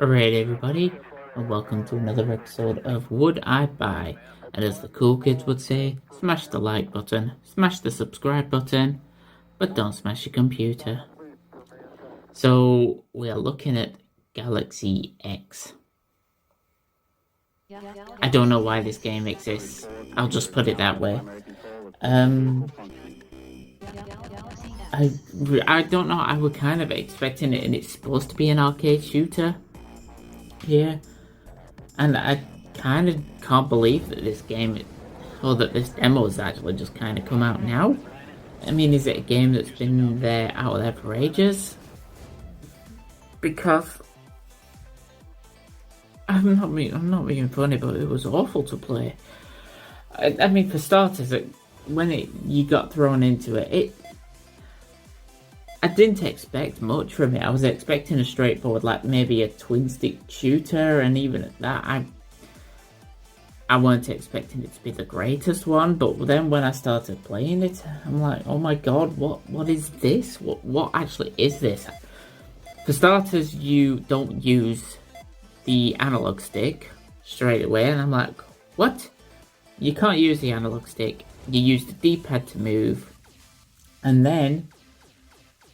Alright everybody, and welcome to another episode of Would I Buy? And as the cool kids would say, smash the like button, smash the subscribe button, but don't smash your computer. So we are looking at Galaxy X. I don't know why this game exists, I'll just put it that way. I don't know, I was kind of expecting it, and it's supposed to be an arcade shooter. Yeah. And I kind of can't believe that this game, or that this demo has actually just kind of come out now. I mean, is it a game that's been there, out there for ages? Because I'm not being funny, but it was awful to play. I mean, for starters, when you got thrown into it, I didn't expect much from it. I was expecting a straightforward, like maybe a twin stick shooter, and even at that, I weren't expecting it to be the greatest one. But then when I started playing it, I'm like, oh my god, what is this? What actually is this? For starters, you don't use the analog stick straight away, and I'm like, what? You can't use the analog stick. You use the D-pad to move, and then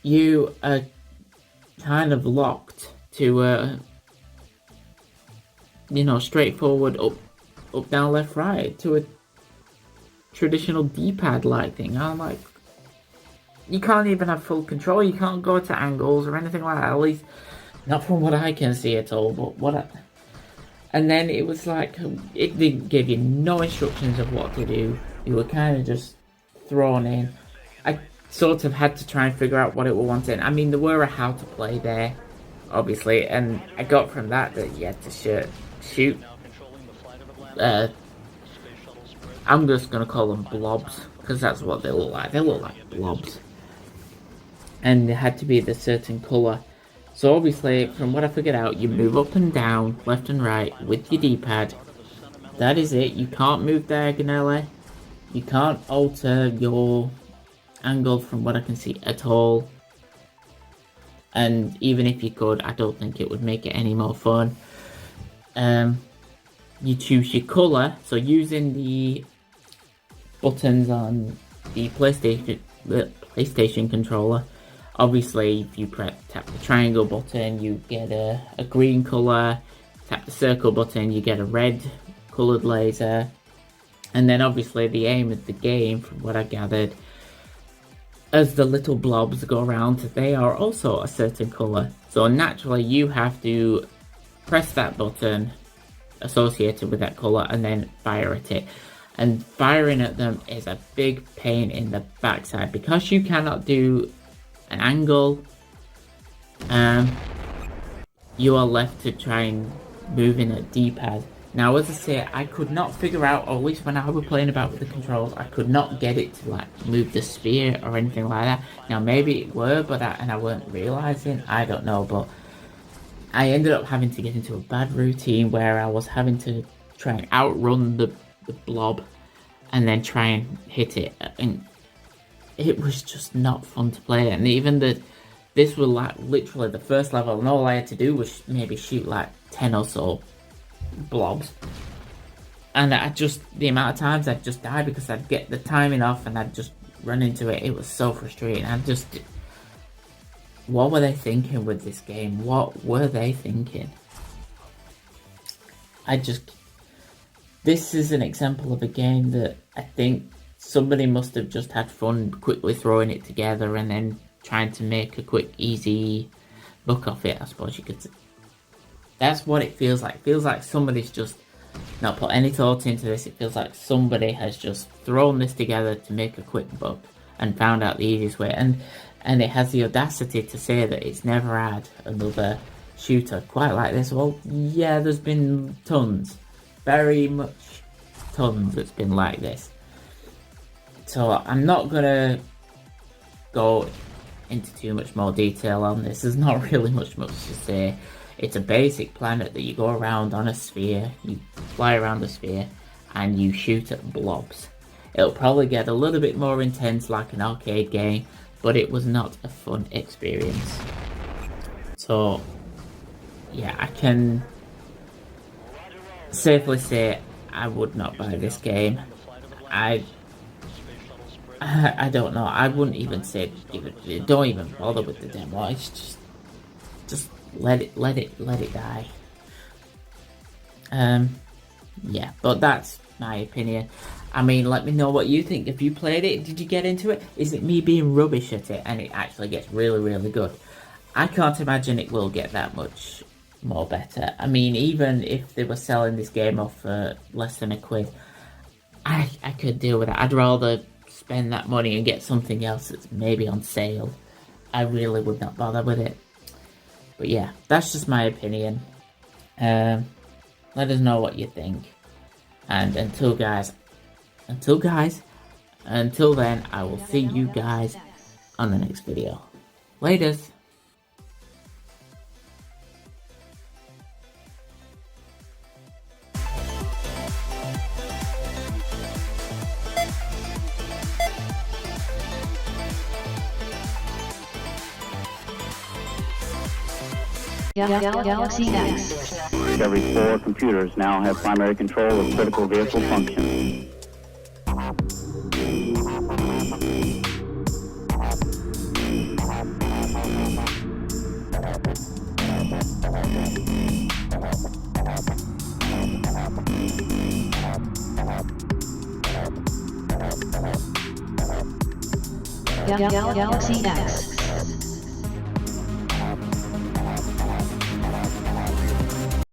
you are kind of locked to straightforward up, down, left, right, to a traditional D-pad like thing. I'm like, you can't even have full control. You can't go to angles or anything like that. At least not from what I can see at all. But and then it was like, it didn't give you no instructions of what to do. You were kind of just thrown in. I sort of had to try and figure out what it was wanting. I mean, there were a how to play there, obviously, and I got from that you had to shoot. I'm just gonna call them blobs because that's what they look like. They look like blobs, and they had to be the certain color. So obviously, from what I figured out, you move up and down, left and right with your D-pad. That is it. You can't move diagonally. You can't alter your angle from what I can see at all. And even if you could, I don't think it would make it any more fun. You choose your color. So using the buttons on the PlayStation controller, obviously if you tap the triangle button, you get a green color. Tap the circle button, you get a red colored laser. And then obviously the aim of the game, from what I gathered, as the little blobs go around, they are also a certain color. So naturally you have to press that button associated with that color and then fire at it. And firing at them is a big pain in the backside because you cannot do an angle. You are left to try and move in a D-pad. Now, as I say, I could not figure out, or at least when I was playing about with the controls, I could not get it to like move the sphere or anything like that. Now, maybe it were, but I weren't realizing. I don't know, but I ended up having to get into a bad routine where I was having to try and outrun the blob and then try and hit it, and it was just not fun to play. And even this was like literally the first level, and all I had to do was maybe shoot like 10 or so blobs, and the amount of times I'd just die because I'd get the timing off and I'd just run into it. It was so frustrating. What were they thinking with this game? What were they thinking? This is an example of a game that I think somebody must have just had fun quickly throwing it together and then trying to make a quick, easy buck off it, I suppose you could say. That's what it feels like. It feels like somebody's just not put any thought into this. It feels like somebody has just thrown this together to make a quick buck and found out the easiest way. And it has the audacity to say that it's never had another shooter quite like this. Well, yeah, there's been tons. Very much tons that's been like this. So I'm not gonna go into too much more detail on this. There's not really much to say. It's a basic planet that you go around on a sphere, you fly around the sphere, and you shoot at blobs. It'll probably get a little bit more intense like an arcade game, but it was not a fun experience. So, yeah, I can safely say I would not buy this game. I don't know. I wouldn't even say give it. Don't even bother with the demo. It's just let it die. Yeah, but that's my opinion. I mean, let me know what you think. Have you played it? Did you get into it? Is it me being rubbish at it and it actually gets really, really good? I can't imagine it will get that much more better. I mean, even if they were selling this game off for less than £1, I could deal with it. I'd rather spend that money and get something else that's maybe on sale. I really would not bother with it. But yeah, that's just my opinion. Let us know what you think. And until then, I will see you guys on the next video. Laters. Galaxy X. Discovery 4 computers now have primary control of critical vehicle functions. Galaxy X.